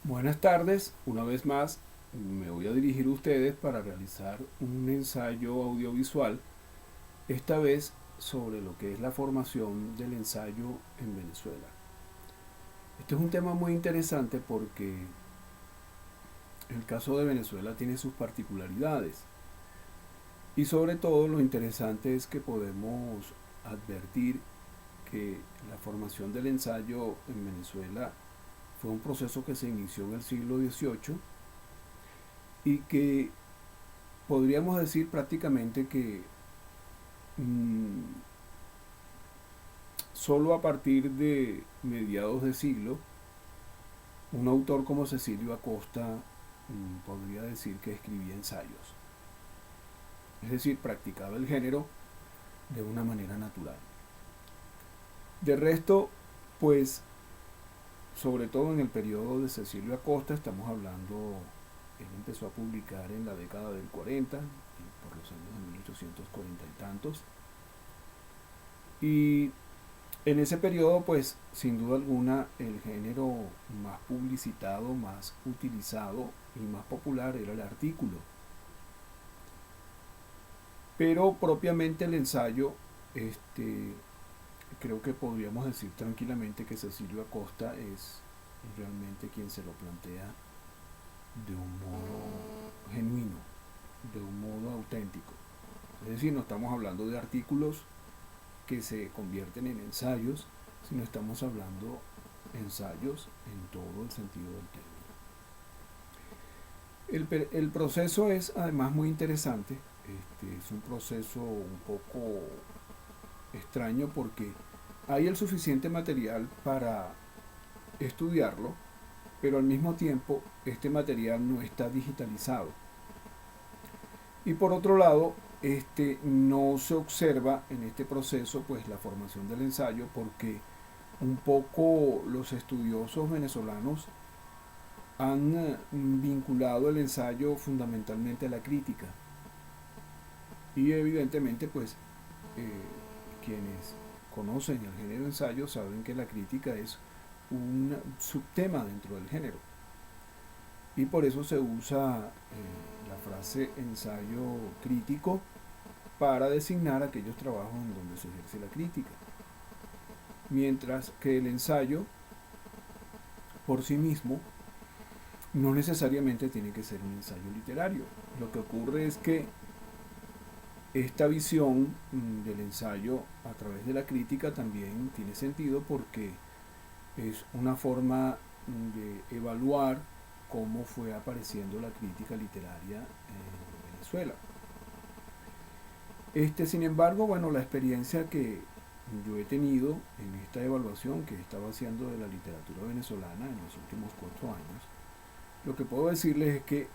Buenas tardes, una vez más me voy a dirigir a ustedes para realizar un ensayo audiovisual, esta vez sobre lo que es la formación del ensayo en Venezuela. Este es un tema muy interesante porque el caso de Venezuela tiene sus particularidades y sobre todo lo interesante es que podemos advertir que la formación del ensayo en Venezuela fue un proceso que se inició en el siglo XVIII y que podríamos decir prácticamente que mmm, solo a partir de mediados de siglo, un autor como Cecilio Acosta podría decir que escribía ensayos. Es decir, practicaba el género de una manera natural. De resto, pues, sobre todo en el periodo de Cecilio Acosta, estamos hablando, él empezó a publicar en la década del 40, por los años de 1840 y tantos, y en ese periodo, pues, sin duda alguna, el género más publicitado, más utilizado y más popular era el artículo. Pero propiamente el ensayo, creo que podríamos decir tranquilamente que Cecilio Acosta es realmente quien se lo plantea de un modo genuino, de un modo auténtico. Es decir, no estamos hablando de artículos que se convierten en ensayos, sino estamos hablando ensayos en todo el sentido del término. El proceso es además muy interesante. Es un proceso un poco extraño porque hay el suficiente material para estudiarlo, pero al mismo tiempo este material no está digitalizado. Y por otro lado, no se observa en este proceso pues la formación del ensayo porque un poco los estudiosos venezolanos han vinculado el ensayo fundamentalmente a la crítica y evidentemente pues eh, quienes conocen el género ensayo saben que la crítica es un subtema dentro del género y por eso se usa la frase ensayo crítico para designar aquellos trabajos en donde se ejerce la crítica, mientras que el ensayo por sí mismo no necesariamente tiene que ser un ensayo literario. Lo que ocurre es que esta visión del ensayo a través de la crítica también tiene sentido porque es una forma de evaluar cómo fue apareciendo la crítica literaria en Venezuela. Sin embargo, bueno, la experiencia que yo he tenido en esta evaluación que estaba haciendo de la literatura venezolana en los últimos 4 años, lo que puedo decirles es que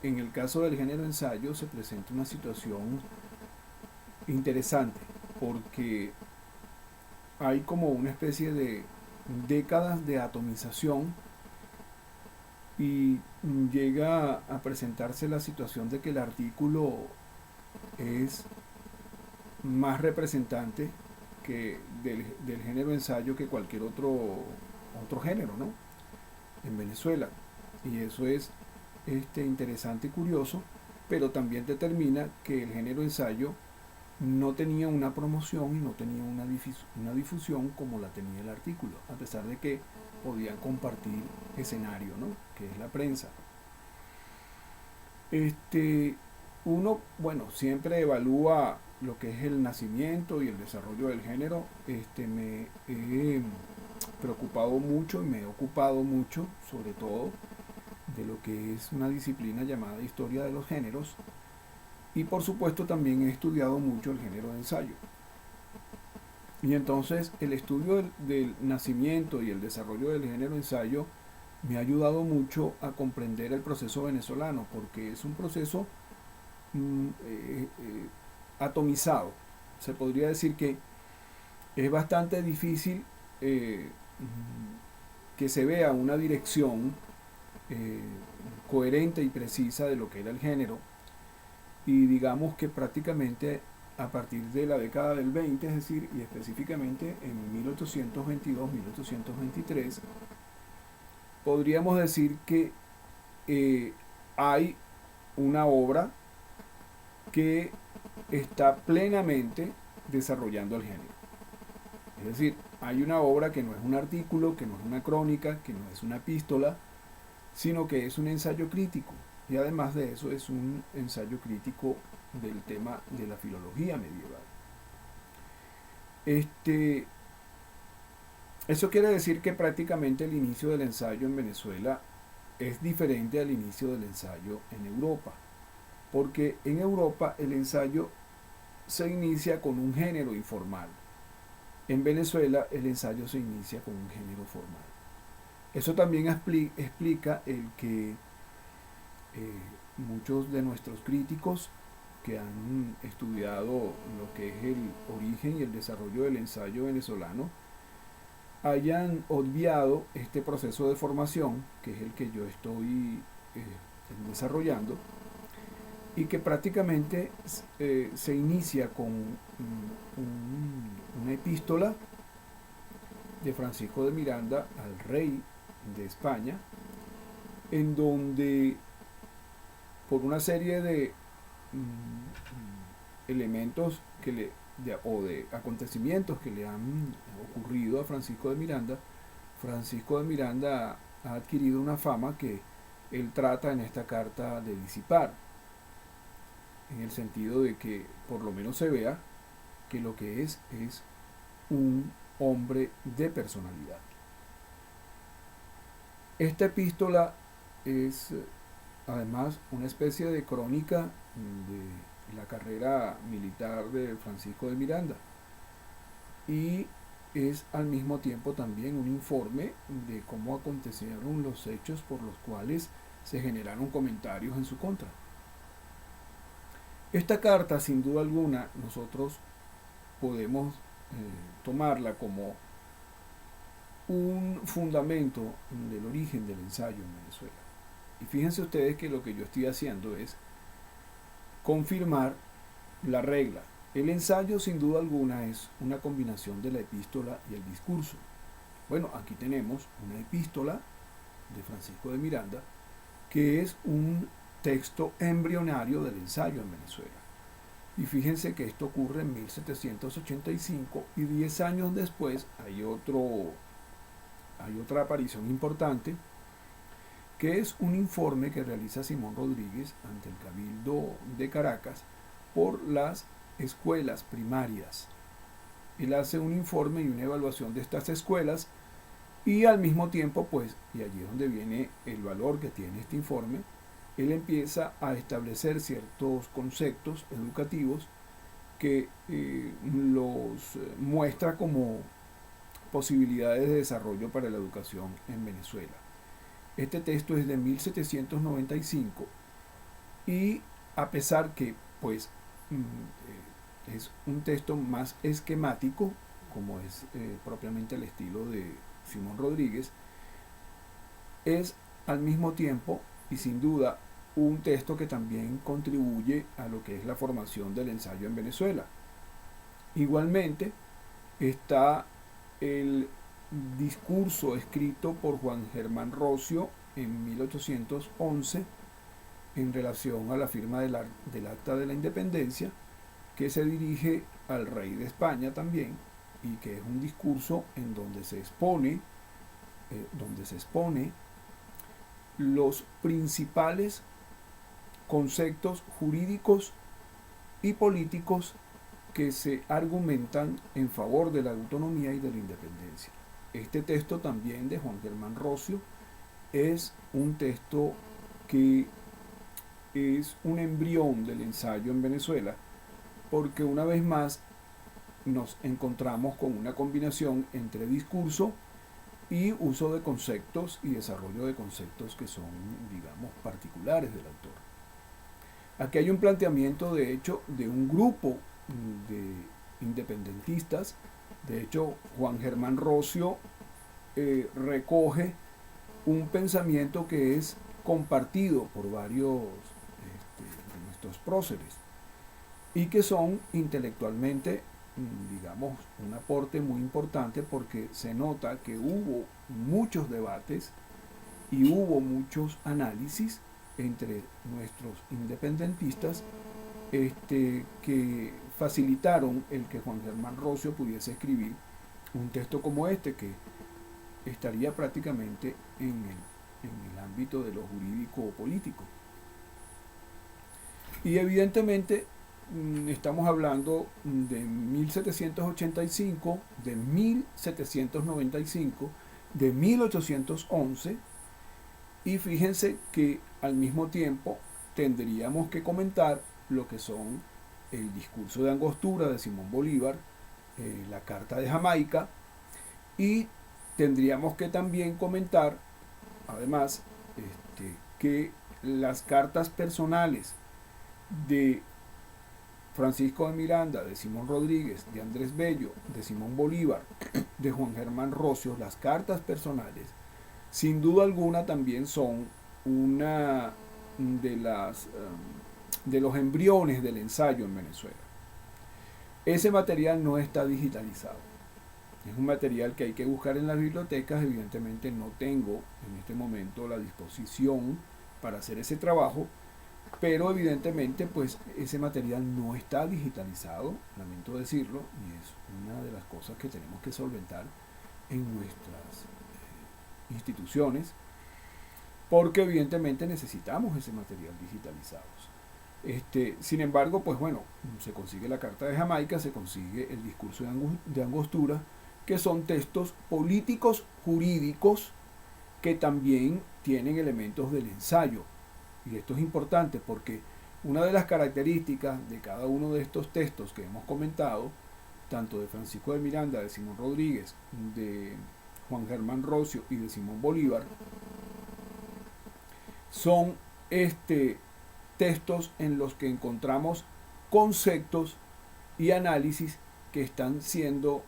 en el caso del género ensayo se presenta una situación interesante porque hay como una especie de décadas de atomización y llega a presentarse la situación de que el artículo es más representante que del género ensayo que cualquier otro género, ¿no? En Venezuela. Y eso es interesante y curioso, pero también determina que el género ensayo no tenía una promoción y no tenía una difusión como la tenía el artículo, a pesar de que podían compartir escenario, ¿no? Que es la prensa. Este, Uno, bueno, siempre evalúa lo que es el nacimiento y el desarrollo del género. Me he preocupado mucho y me he ocupado mucho, sobre todo, de lo que es una disciplina llamada historia de los géneros. Y por supuesto también he estudiado mucho el género de ensayo. Y entonces el estudio del nacimiento y el desarrollo del género ensayo me ha ayudado mucho a comprender el proceso venezolano, porque es un proceso atomizado. Se podría decir que es bastante difícil que se vea una dirección eh, coherente y precisa de lo que era el género. Y digamos que prácticamente a partir de la década del 20, es decir, y específicamente en 1822-1823, podríamos decir que hay una obra que está plenamente desarrollando el género. Es decir, hay una obra que no es un artículo, que no es una crónica, que no es una epístola, sino que es un ensayo crítico. Y además de eso es un ensayo crítico del tema de la filología medieval. Eso quiere decir que prácticamente el inicio del ensayo en Venezuela es diferente al inicio del ensayo en Europa, porque en Europa el ensayo se inicia con un género informal. En Venezuela el ensayo se inicia con un género formal. Eso también explica el que muchos de nuestros críticos que han estudiado lo que es el origen y el desarrollo del ensayo venezolano hayan obviado este proceso de formación, que es el que yo estoy desarrollando, y que prácticamente se inicia con una epístola de Francisco de Miranda al rey de España, en donde por una serie de elementos o de acontecimientos que le han ocurrido a Francisco de Miranda ha adquirido una fama que él trata en esta carta de disipar, en el sentido de que por lo menos se vea que lo que es un hombre de personalidad. Esta epístola es además una especie de crónica de la carrera militar de Francisco de Miranda y es al mismo tiempo también un informe de cómo acontecieron los hechos por los cuales se generaron comentarios en su contra. Esta carta, sin duda alguna, nosotros podemos tomarla como un fundamento del origen del ensayo en Venezuela. Y fíjense ustedes que lo que yo estoy haciendo es confirmar la regla. El ensayo, sin duda alguna, es una combinación de la epístola y el discurso. Bueno, aquí tenemos una epístola de Francisco de Miranda, que es un texto embrionario del ensayo en Venezuela. Y fíjense que esto ocurre en 1785 y 10 años después hay otra aparición importante, que es un informe que realiza Simón Rodríguez ante el Cabildo de Caracas por las escuelas primarias. Él hace un informe y una evaluación de estas escuelas y al mismo tiempo, pues, y allí es donde viene el valor que tiene este informe, él empieza a establecer ciertos conceptos educativos que los muestra como posibilidades de desarrollo para la educación en Venezuela. Este texto es de 1795 y a pesar que pues es un texto más esquemático, como es propiamente el estilo de Simón Rodríguez, es al mismo tiempo y sin duda un texto que también contribuye a lo que es la formación del ensayo en Venezuela. Igualmente está el discurso escrito por Juan Germán Rocio en 1811 en relación a la firma del Acta de la Independencia, que se dirige al rey de España también, y que es un discurso en donde se expone los principales conceptos jurídicos y políticos que se argumentan en favor de la autonomía y de la independencia. Este texto también de Juan Germán Rocio es un texto que es un embrión del ensayo en Venezuela, porque una vez más nos encontramos con una combinación entre discurso y uso de conceptos y desarrollo de conceptos que son, digamos, particulares del autor. Aquí hay un planteamiento, de hecho, de un grupo de independentistas. De hecho, Juan Germán Rocio recoge un pensamiento que es compartido por varios de nuestros próceres y que son intelectualmente, digamos, un aporte muy importante porque se nota que hubo muchos debates y hubo muchos análisis entre nuestros independentistas que facilitaron el que Juan Germán Rocio pudiese escribir un texto como este, que estaría prácticamente en el ámbito de lo jurídico o político. Y evidentemente estamos hablando de 1785, de 1795, de 1811, y fíjense que al mismo tiempo tendríamos que comentar lo que son el discurso de Angostura de Simón Bolívar, la Carta de Jamaica, y tendríamos que también comentar, además, que las cartas personales de Francisco de Miranda, de Simón Rodríguez, de Andrés Bello, de Simón Bolívar, de Juan Germán Rocio, las cartas personales, sin duda alguna también son una de los embriones del ensayo en Venezuela. Ese material no está digitalizado. Es un material que hay que buscar en las bibliotecas. Evidentemente no tengo en este momento la disposición para hacer ese trabajo, pero evidentemente pues ese material no está digitalizado, lamento decirlo, y es una de las cosas que tenemos que solventar en nuestras instituciones, porque evidentemente necesitamos ese material digitalizado. Sin embargo, pues bueno, se consigue la Carta de Jamaica, se consigue el discurso de Angostura, que son textos políticos jurídicos que también tienen elementos del ensayo. Y esto es importante porque una de las características de cada uno de estos textos que hemos comentado, tanto de Francisco de Miranda, de Simón Rodríguez, de Juan Germán Rocio y de Simón Bolívar, son textos en los que encontramos conceptos y análisis que están siendo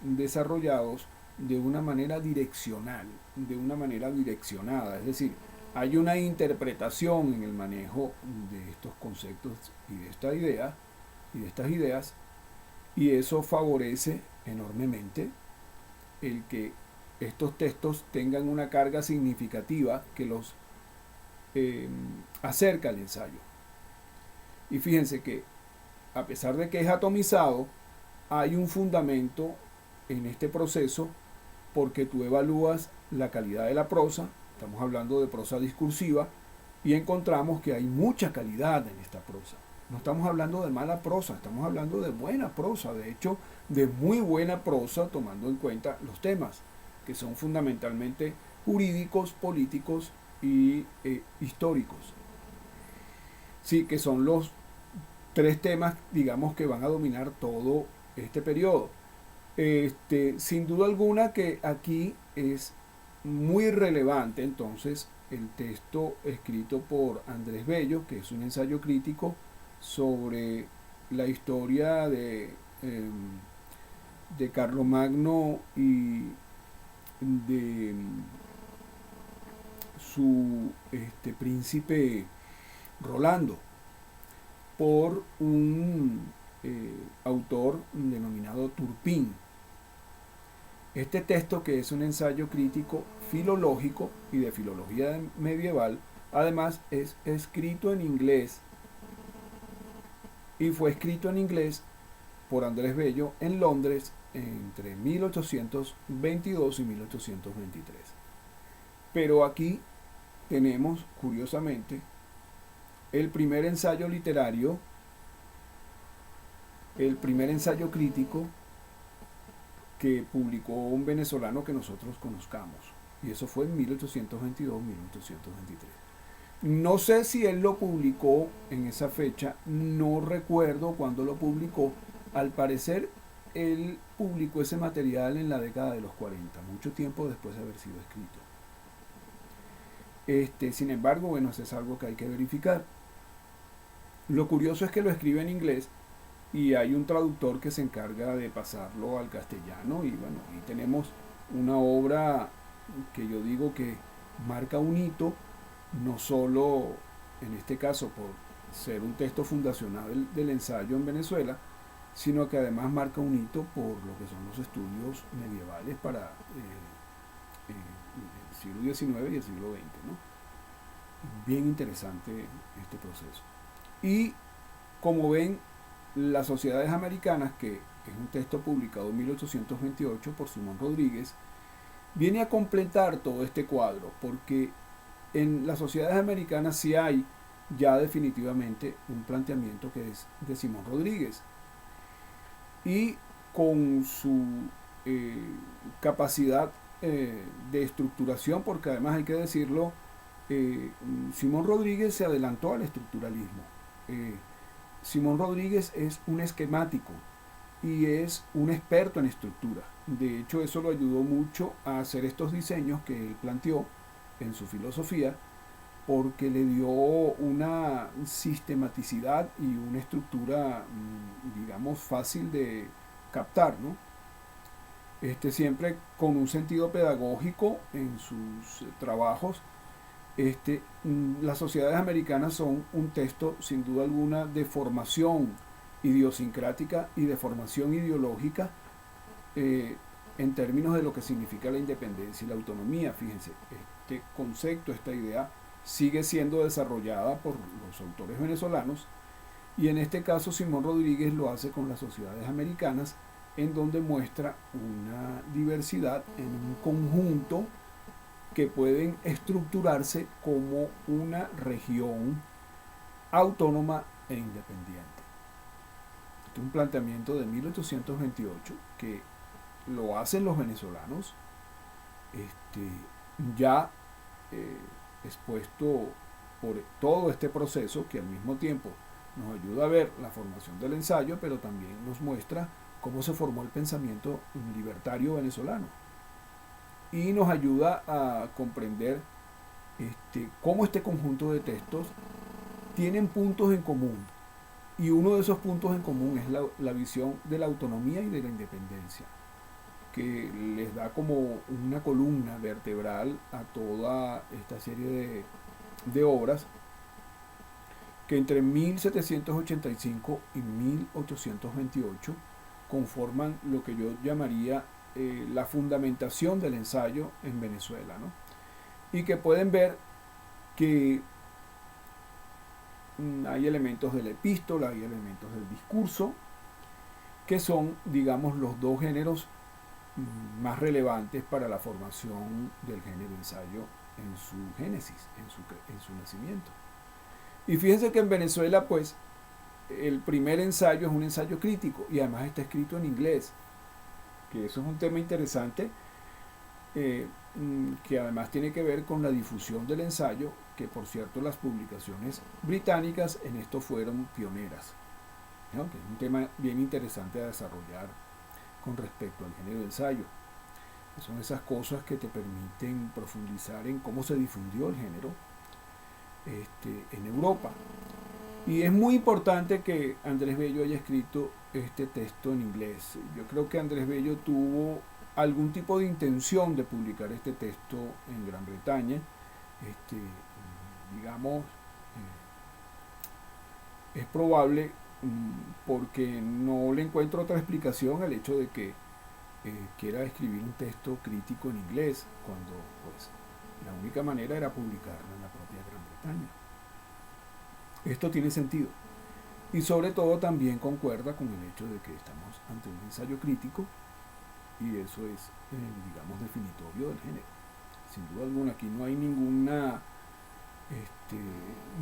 desarrollados de una manera direccional, de una manera direccionada, es decir, hay una interpretación en el manejo de estos conceptos y de esta idea y de estas ideas, y eso favorece enormemente el que estos textos tengan una carga significativa que los acerca al ensayo. Y fíjense que a pesar de que es atomizado, hay un fundamento en este proceso porque tú evalúas la calidad de la prosa, estamos hablando de prosa discursiva, y encontramos que hay mucha calidad en esta prosa. No estamos hablando de mala prosa, estamos hablando de buena prosa, de hecho, de muy buena prosa, tomando en cuenta los temas, que son fundamentalmente jurídicos, políticos y históricos. Sí, que son los tres temas, digamos, que van a dominar todo este periodo. Sin duda alguna que aquí es muy relevante entonces el texto escrito por Andrés Bello, que es un ensayo crítico sobre la historia de Carlomagno y de su príncipe Rolando, por un autor denominado Turpin. Este texto, que es un ensayo crítico filológico y de filología medieval, además es escrito en inglés, y fue escrito en inglés por Andrés Bello en Londres entre 1822 y 1823. Pero aquí tenemos, curiosamente, el primer ensayo literario, el primer ensayo crítico que publicó un venezolano que nosotros conozcamos. Y eso fue en 1822-1823. No sé si él lo publicó en esa fecha, no recuerdo cuándo lo publicó. Al parecer, él publicó ese material en la década de los 40, mucho tiempo después de haber sido escrito. Sin embargo, bueno, eso es algo que hay que verificar. Lo curioso es que lo escribe en inglés y hay un traductor que se encarga de pasarlo al castellano, y bueno, ahí tenemos una obra que yo digo que marca un hito, no solo en este caso por ser un texto fundacional del ensayo en Venezuela, sino que además marca un hito por lo que son los estudios medievales para siglo XIX y el siglo XX, ¿no? Bien interesante este proceso. Y como ven, las sociedades americanas, que es un texto publicado en 1828 por Simón Rodríguez, viene a completar todo este cuadro, porque en las sociedades americanas sí hay ya definitivamente un planteamiento que es de Simón Rodríguez. Y con su eh, capacidad de estructuración, porque además hay que decirlo, Simón Rodríguez se adelantó al estructuralismo. Eh, Simón Rodríguez es un esquemático y es un experto en estructura. De hecho, eso lo ayudó mucho a hacer estos diseños que él planteó en su filosofía, porque le dio una sistematicidad y una estructura, digamos, fácil de captar, ¿no? Siempre con un sentido pedagógico en sus trabajos. Las sociedades americanas son un texto, sin duda alguna, de formación idiosincrática y de formación ideológica en términos de lo que significa la independencia y la autonomía. Fíjense, este concepto, esta idea, sigue siendo desarrollada por los autores venezolanos, y en este caso Simón Rodríguez lo hace con las sociedades americanas, en donde muestra una diversidad en un conjunto que pueden estructurarse como una región autónoma e independiente. Este es un planteamiento de 1828 que lo hacen los venezolanos, ya expuesto por todo este proceso que al mismo tiempo nos ayuda a ver la formación del ensayo, pero también nos muestra cómo se formó el pensamiento libertario venezolano y nos ayuda a comprender cómo este conjunto de textos tienen puntos en común, y uno de esos puntos en común es la visión de la autonomía y de la independencia, que les da como una columna vertebral a toda esta serie de obras que entre 1785 y 1828 conforman lo que yo llamaría la fundamentación del ensayo en Venezuela, ¿no? Y que pueden ver que hay elementos de la epístola, hay elementos del discurso, que son, digamos, los dos géneros más relevantes para la formación del género ensayo en su génesis, en su nacimiento. Y fíjense que en Venezuela, pues, el primer ensayo es un ensayo crítico y además está escrito en inglés, que eso es un tema interesante, que además tiene que ver con la difusión del ensayo, que por cierto las publicaciones británicas en esto fueron pioneras, ¿no? Que es un tema bien interesante a desarrollar con respecto al género de ensayo. Son esas cosas que te permiten profundizar en cómo se difundió el género en Europa. Y es muy importante que Andrés Bello haya escrito este texto en inglés. Yo creo que Andrés Bello tuvo algún tipo de intención de publicar este texto en Gran Bretaña. Digamos, es probable, porque no le encuentro otra explicación al hecho de que quiera escribir un texto crítico en inglés, cuando pues la única manera era publicarlo en la propia Gran Bretaña. Esto tiene sentido. Y sobre todo también concuerda con el hecho de que estamos ante un ensayo crítico, y eso es, digamos, definitorio del género. Sin duda alguna, aquí no hay ninguna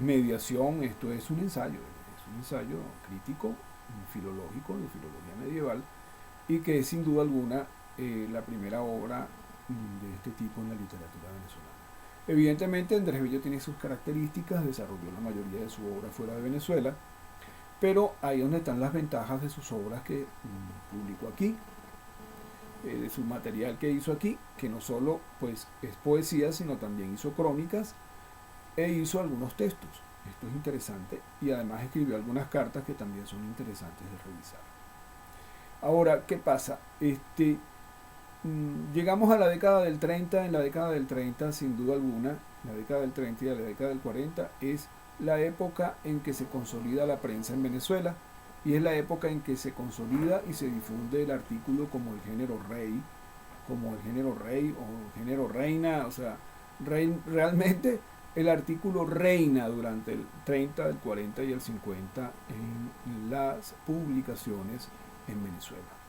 mediación, esto es un ensayo crítico, filológico, de filología medieval, y que es sin duda alguna la primera obra de este tipo en la literatura venezolana. Evidentemente Andrés Bello tiene sus características, desarrolló la mayoría de su obra fuera de Venezuela, pero ahí es donde están las ventajas de sus obras que publicó aquí, de su material que hizo aquí, que no solo pues es poesía, sino también hizo crónicas e hizo algunos textos. Esto es interesante, y además escribió algunas cartas que también son interesantes de revisar. Ahora, ¿qué pasa? Llegamos a la década del 30, en la década del 30 sin duda alguna, la década del 30 y la década del 40 es la época en que se consolida la prensa en Venezuela, y es la época en que se consolida y se difunde el artículo como el género rey como el género rey o el género reina, o sea, realmente el artículo reina durante el 30, el 40 y el 50 en las publicaciones en Venezuela.